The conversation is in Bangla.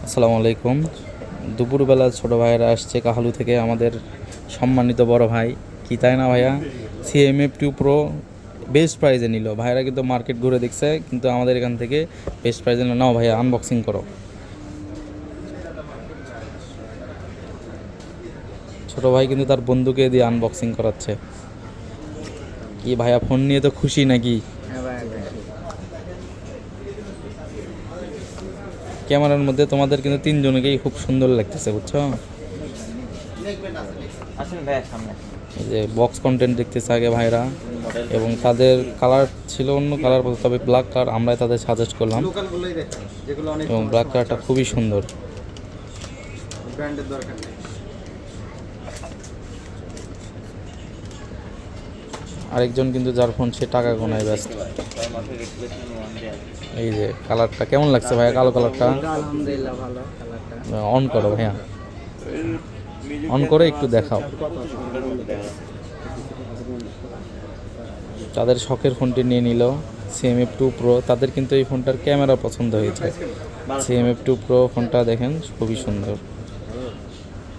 আসসালামু আলাইকুম। দুপুরবেলা ছোট ভাইয়েরা আসছে কাহালু থেকে, আমাদের সম্মানিত বড় ভাই। কি তাই না ভাইয়া? CMF2 Pro বেস্ট প্রাইজে নিল ভাইয়েরা, কিন্তু মার্কেট ঘুরে দেখছে, কিন্তু আমাদের এখান থেকে বেস্ট প্রাইজে নিল। নাও ভাইয়া, আনবক্সিং করো। ছোট ভাই কিন্তু তার বন্ধুকে দিয়ে আনবক্সিং করাচ্ছে। কি ভাইয়া, ফোন নিয়ে তো খুশি নাকি? ক্যামেরার মধ্যে তোমাদের কিন্তু তিনজনকেই খুব সুন্দর লাগতেছে, বুঝছো? এই যে বক্স কন্টেন্ট দেখতেছে আগে ভাইরা, এবং তাদের কালার ছিল অন্য কালার, তবে ব্ল্যাক কালার আমরাই তাদের সাজেস্ট করলাম, এবং ব্ল্যাক কালারটা খুবই সুন্দর। আরেকজন কিন্তু যার ফোন, সে টাকা গোনায় ব্যস্ত। এই যে কালারটা কেমন লাগছে ভাইয়া? কালো কালারটা আলহামদুলিল্লাহ ভালো কালারটা। অন করো ভাইয়া, অন করে একটু দেখাও। তাদের শখের ফোনটি নিয়ে নিল CMF2 Pro। তাদের কিন্তু এই ফোনটার ক্যামেরা পছন্দ হয়েছে। CMF2 Pro ফোনটা দেখেন, খুবই সুন্দর।